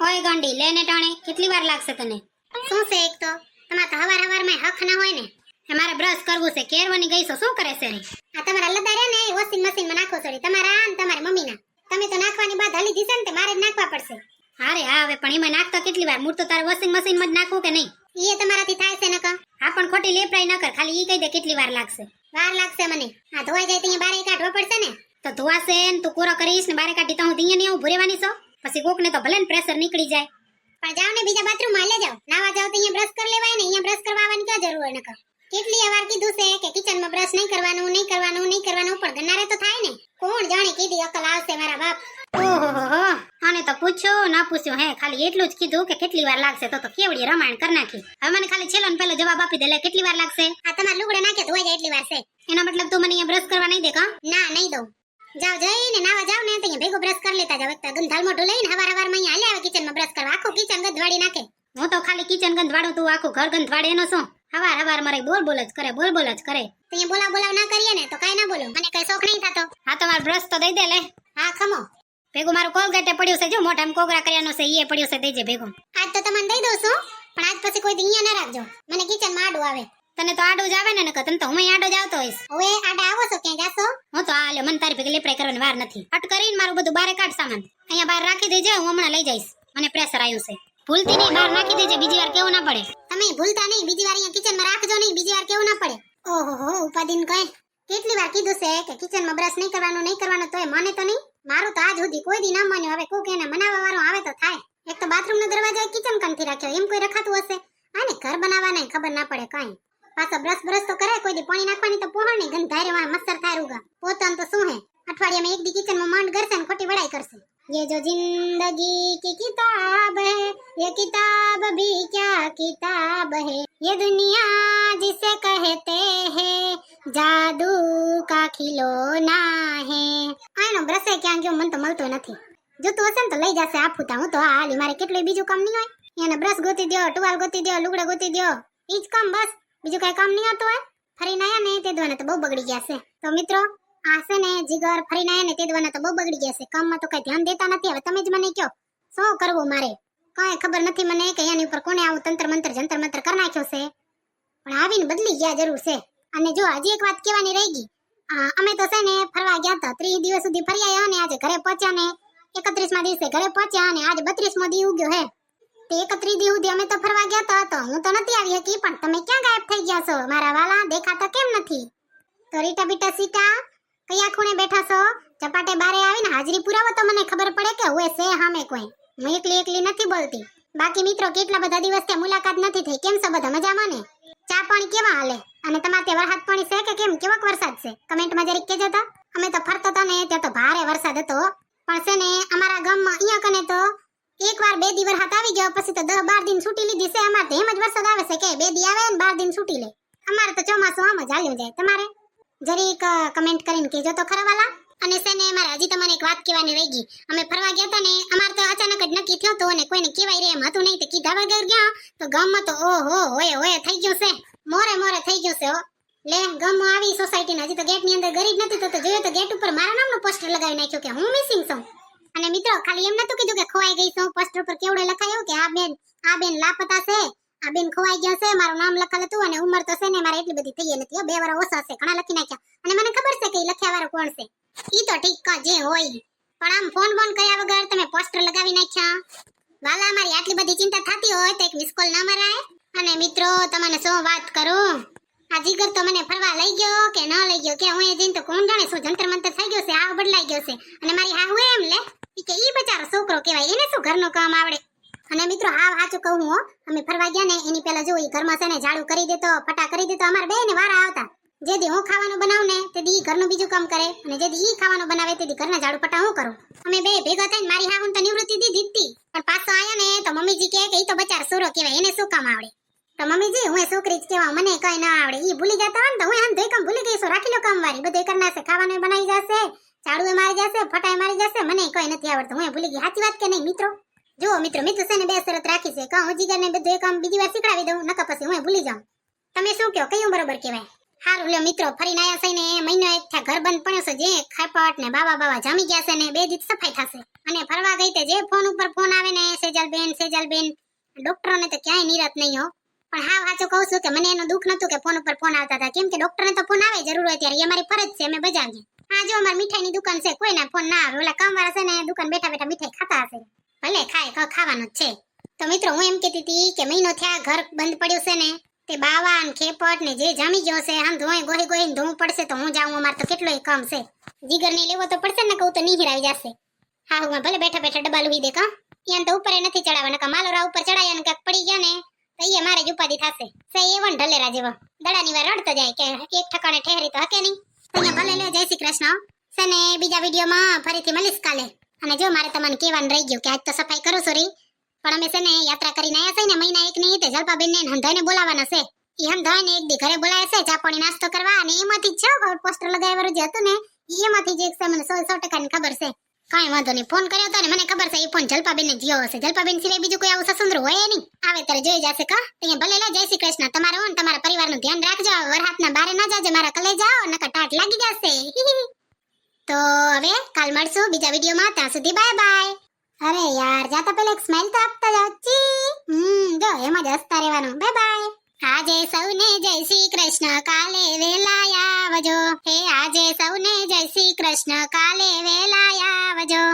ઓય ગાંડી લેને ટાણે કેટલી વાર લાગશે તને? શું છે એક તો તમારે તો હવાર હક ના હોય ને. મારે બ્રશ કરવું છે, કેરવાની ગઈ છો, શું કરે છે રે? આ તમારા લદાર્યા ને એ વોશિંગ મશીનમાં નાખો છોડી, તમારા અને તમારી મમ્મીના. તમે તો નાખવાની બાદ હલી દીશે ને તે મારે જ નાખવા પડશે. અરે હા, હવે પણ એમાં નાખતા કેટલી વાર? મૂળ તો તારે વોશિંગ મશીનમાં જ નાખવું કે નહીં? એ તમારાથી થાય છે નકા. હા પણ ખોટી લેપરાઈ ન કર, ખાલી ઈ કહી દે કેટલી વાર લાગશે. વાર લાગશે મને. આ ધોવાઈ જાય તો બારે કાઢવા પડશે ને. તો ધોવાશે ને તું પૂરો કરીશ ને બારે કાઢી તો હું અહીંયા નહીં ઉભી રહેવાની છો? પછી કોકને તો ભલે ને પ્રેશર નીકળી જાય. પણ જાવ ને બીજા બાથરૂમમાં લે જાવ. નાવા જાવ તો અહીંયા બ્રશ કરી લેવાય ને, અહીંયા બ્રશ કરવા આવવાની ક્યાં જરૂર હોય નકા. કેટલી વાર કીધું છે કે કિચનમાં બ્રશ નહીં કરવાનું પણ ગનારે તો થાય ને. કોણ જાણે કીધી અકલ આવશે મારા બાપ. ઓહો, આને તો પૂછ્યો ના પૂછ્યો હે, ખાલી એટલું જ કીધું કે કેટલી વાર લાગશે, તો કેવડી રમાયણ કરી નાખી. હવે મને ખાલી છેલ્લો ને પહેલો જવાબ આપી દે, લે કેટલી વાર લાગશે? આ તમારા લુગડા નાખે ધોઈ જાય એટલી વાર છે. એનો મતલબ તું મને અહીંયા બ્રશ કરવા નહીં દે કા? ના નહીં દઉં. જાવ જઈને નાવા જાવ ને તો ભેગો બ્રશ કરી લેતા જાવ. ગંધાલ મોઢું લઈને હવારમાં અહીંયા હાલે આવે કિચનમાં બ્રશ કરવા. આખું કિચન ગંધવાડી નાખે. હું તો ખાલી કિચન ગંધવાડું, તું આખું ઘર ગંધવાડે એનો શું? હવાર મારે બોલ જ કરે. તો બોલાવ ના કરીએ ને તો કાઈ ના બોલો. મને કઈ શોખ નહીં થતો. હા તો મારો બ્રશ તો દઈ દે લે. હા ખમો. ભેગું મારું કોલગેટે પડ્યું છે, જો મોઢામાં કોગરા કર્યાનો છે, ઈ પડ્યું છે, દેજે ભેગું. આજ તો તમને દઈ દઉં છું, પણ આજ પછી કોઈ અહીંયા ના રાખજો. મને કિચનમાં આડું આવે. તને તો આડું જ આવે ને નકર તને તો હું આડો જ આવતો હોઈશ. હવે આડા આવો છો ક્યાં જાશો? હું તો આ લ્યો, મને તારી ભેગી લેપરાઈ કરવાની વાર નથી. હટ કરીને મારું બધું બારે કાઢ સામાન. અહીંયા બહાર રાખી દેજે, હું હમણાં લઈ જઈશ. મને પ્રેશર આવ્યું છે. ભૂલતી નહીં બહાર નાખી દેજે, બીજી વાર કેવું ના પડે. તમે ભૂલતા નહીં, બીજી વાર અહીંયા કિચનમાં રાખજો નહીં, બીજી વાર કેવું ના પડે. ઓહો ઉપાદીન કઈ કેટલી વાર કીધું છે કે કિચનમાં બ્રશ નહીં કરવાનું તોય મને તો નહીં. મારું તો આજ સુધી કોઈ દી ના માન્યું. હવે કોક એને મનાવવા વાળો આવે તો થાય. એક તો બાથરૂમનો દરવાજો કિચન કાનથી રાખ્યો, એમ કોઈ રખાતું હશે? આને ઘર બનાવવાના ખબર ના પડે કાઈ. પાછો બ્રશ તો કરે, કોઈ દી પાણી નાખવાની તો પોહળ નહીં, ગંધારે મચ્છર થાય રૂગા. પોતાનું તો શું હે, અઠવાડિયામાં એક દી કિચનમાં માંડ કરશે ને ખોટી વડાઈ કરશે. ये जो जिंदगी की किताब है, ये किताब भी क्या किताब है, ये दुनिया जिसे कहते हैं जादू का खिलौना है. આનો બ્રશે ક્યાં ગયો મને તો મળતો નથી. જોતું હશે ને તો લઈ જશે આફુતા. હું તો હાલી, મારે કેટલું બીજું કામ નહીં હોય. એને બ્રશ ગોતી દો, ટુવાલ ગોતી દો, લુગડા ગોતી દો, ઈ જ કામ બસ. બીજું કઈ કામ નહીં હોતું હોય. ફરીને આયા ને તે દોને તો બહુ બગડી ગયા છે. તો મિત્રો આ છે ને જીગર ફરીને આયા ને તે દવાના તો બહુ બગડી ગયા છે. કામમાં તો કઈ ધ્યાન દેતા નથી. હવે તમે જ મને કહો શું કરવું મારે? કઈ ખબર નથી મને કે એની ઉપર કોને આવું જંતર મંતર કરી નાખ્યો છે. પણ આવીને બદલી ગયા જરૂર છે. અને જો હજી એક વાત કહેવાની રહી ગઈ. અમે તો છે ને ફરવા ગયા હતા, 30 દિવસ સુધી ફરી આવ્યા ને આજે ઘરે પહોંચ્યા ને 31મા દિવસે ઘરે પહોંચ્યા ને આજે 32મો દી ઉગ્યો હે. તે 31 દી સુધી અમે તો ફરવા ગયા હતા, તો હું તો નથી આવી શકી. પણ તમે ક્યાં ગાયબ થઈ ગયા છો મારા વાલા? દેખાતા કેમ નથી? તો રીટા બીટા સીટા કયા ખૂણે બેઠા છો? ચપાટે બારે આવીને હાજરી પુરાવો તો મને ખબર પડે કે હોય છે સામે કોઈ. હું એકલી નથી બોલતી. બાકી મિત્રો કેટલા બધા દિવસથી મુલાકાત નથી થઈ. કેમ છો બધા? મજામાં ને? ચા પાણી કેવા હાલે? અને તમારે ત્યાં વરસાદ પાણી છે કે કેમ? કેવોક વરસાદ છે? કમેન્ટમાં જરીક કહેજો તો. અમે તો ફરતો હતા ને ત્યાં તો ભારે વરસાદ હતો. પણ છે ને અમારા ગામમાં અહીંયા કને તો એકવાર 2 દી વરસાદ આવી ગયો, પછી તો 10-12 દિન છૂટી લીધી છે. અમારે તો એમ જ વરસાદ આવે છે કે 2 દી આવે ને 12 દિન છૂટી લે. અમારે તો ચોમાસું આમ જ હાલ્યું જાય. તમારે જરીક કમેન્ટ કરીને કહેજો તો ખરા વાલા. અને છે ને મારે હજી તમને એક વાત કહેવાની રહી ગઈ. અમે ફરવા ગયા હતા ને, અમારે તો અચાનક જ નક્કી થયો તો અને કોઈને કહેવાય રે એમ હતું નહીં. તો કીધા વગર ગયા તો ગામમાં તો ઓહો હોય થઈ ગયું છે. મોરે થઈ ગયું છે. લે ગામમાં આવી સોસાયટીના હજી તો ગેટની અંદર ગરી જ નથી તો જોયું તો ગેટ ઉપર મારા નામનું પોસ્ટર લગાવી નાખ્યું કે હું મિસિંગ છું. અને મિત્રો ખાલી એમ નતું કીધું કે ખોવાઈ ગઈ છું. પોસ્ટર પર કેવડે લખાયું કે આ બેન લાપતા છે, આ બેન ખોવાઈ ગયા છે. મારું નામ લખેલું હતું અને ઉંમર તો છે ને મારે એટલી બધી થઈ નથી. 2 વર્ષ ઓછા છે, ઘણા લખી નાખ્યા. અને મને ખબર છે કે લખ્યા વાળો કોણ છે. ઈ તો ઠીક કા જે હોય, પણ આમ ફોન કર્યા વગર તમે પોસ્ટર લગાવી નાખ્યા. વાલા મારી આટલી બધી ચિંતા થતી હોય તો એક મિસ કોલ ના મરાય. અને મિત્રો તમને શું વાત કરું, આ જીગર તો મને ફરવા લઈ ગયો કે ન લઈ ગયો કે હું એ જઈને તો કોણ જાણે શું જંતર મંતર થઈ ગયો છે. આ બદલાઈ ગયો છે. અને મારી હાહુ એમ લે કે ઈ બચારો છોકરો કહેવાય, એને શું ઘરનું કામ આવડે. અને મિત્રો હાવ સાચું કહું હું, અમે ફરવા ગયા ને એની પહેલા જો ઈ ઘરમાં છે ને ઝાડુ કરી દેતો, ફટા કરી દેતો. અમાર બેને વારા આવતા. જેદી હું ખાવાનું બનાવું ને તેદી ઈ ઘરનું બીજું કામ કરે, અને જેદી ઈ ખાવાનું બનાવે તેદી ઘરના ઝાડુ ફટા હું કરું. અમે બે ભેગા થઈને મારી હાહુન તો નિવૃત્તિ દીધી હતી. પણ પાછો આયા ને તો મમ્મીજી કહે કે ઈ તો બચાર સોરો કહેવાય, એને શું કામ આવડે. તો મમ્મીજી હું છોકરી જ કહેવા, મને કઈ ના આવડે. ઈ ભૂલી જતા હોય ને તો હું આમ ધોઈ કામ ભૂલી ગઈ છું. રાખી લો કામ વાળી, બધું કરી નાખશે, ખાવાનું બનાવી જશે, ઝાડુ મારી જશે, ફટાઈ મારી જશે. મને કઈ નથી આવડતું. હું ભૂલી ગઈ. સાચી વાત કે નહીં મિત્રો? જો મિત્રો છે ને 2 શરત રાખી છે. હું જીગરને બધું કામ બીજી વાર શીખડાવી દઉં, નકર પછી હું ભૂલી જાઉં. તમે શું કહો, કયું બરોબર કહેવાય? હારું લ્યો મિત્રો, ફરીને આયા છે ને મહિનો એક થયા, ઘર બંધ પડ્યો છે. જે ખાપટ ને બાવા જામી ગયા છે ને 2 દિવસ સફાઈ થશે. અને ફરવા ગઈ તે જે ફોન ઉપર ફોન આવે ને સેજ સેજલબેન ડોક્ટરોને તો ક્યાંય નિરાત નહીં હો. પણ હાવ સાચું કહું છું કે મને એનું દુઃખ નતું કે ફોન ઉપર ફોન આવતા હતા, કેમ કે ડોક્ટરને તો ફોન આવે જરૂર હોય ત્યારે, એ અમારી ફરજ છે, અમે બજાવીએ. હા જો અમારી મીઠાઈની દુકાન છે, કોઈના ફોન ના આવે, ઓલા કામવાળા છે ને દુકાન બેઠા બેઠા મીઠાઈ ખાતા હશે. ભલે ખાય, ખાવાનું જ છે. તો મિત્રો હું એમ કહેતી હતી કે મહિનો થયા ઘર બંધ પડ્યું છે ને, તે બાવા ને ખેપટ ને જે જામી ગયો છે, આમ ધોઈ ગોહીને ધોવું પડશે તો હું જાઉં, અમારે તો કેટલોય કામ છે. જીગર ને લેવો તો પડશે ને, કહું તો નીહીર આવી જશે. હા હું ભલે બેઠા બેઠા ડબ્બા લુહી દે કા, યાન તો ઉપર નથી ચડાવવાના, કા માલોરા ઉપર ચડાયા ને કાક પડી ગયા ને તો એ મારે જ ઉપાધિ થશે. સે એવન ઢલેરા જેવો દડાની વાર રડતો જાય કે એક ઠકાણે ઠેરી તો હકે નહીં. અહીંયા ભલે લે, જય શ્રી કૃષ્ણ. છે ને બીજા વિડીયોમાં ફરીથી મળીશ કાલે. અને જો મારે તમને કહેવાનું રહી ગયું કે આજ તો સફાઈ કરું સોરી, પણ અમે છે ને યાત્રા કરીને આયા છે ને મહિના એક ની તે જલપાબેન ને હંધાઈને બોલાવાના છે. ઈ હંધાઈને એક દી ઘરે બોલાય છે ચા પાણી નાસ્તો કરવા, અને એમાંથી જ પોસ્ટર લગાવ્યું જે હતું ને એમાંથી જ એક છે, મને 100% ની ખબર છે. કાંઈ વાંધો નહીં, ફોન કર્યો હતો ને મને ખબર છે એ ફોન જલપાબેન ને જીયો હશે. જલપાબેન સિવાય બીજું કોઈ આવું સસુંદરું હોય નહીં, આવે ત્યારે જોઈ જશે કા. અહીંયા ભલે લે, જય શ્રી કૃષ્ણ. તમારો ને તમારા પરિવારનું ધ્યાન રાખજો, વરહાતના બારે ના જાજે, મારા કલે જાઓ નકર ટાટ લાગી જશે. તો હવે કાલ મળશું બીજા વિડીયોમાં, ત્યાં સુધી બાય બાય. અરે યાર જાતા પહેલા એક સ્માઈલ તો આપતા જાઓ. જો એમાં જ હસતા રહેવાનું. Bye bye. આજે સૌને જય શ્રી કૃષ્ણ, કાલે વેલા આવજો. હે આજે સૌને જય શ્રી કૃષ્ણ, કાલે વેલા આવજો.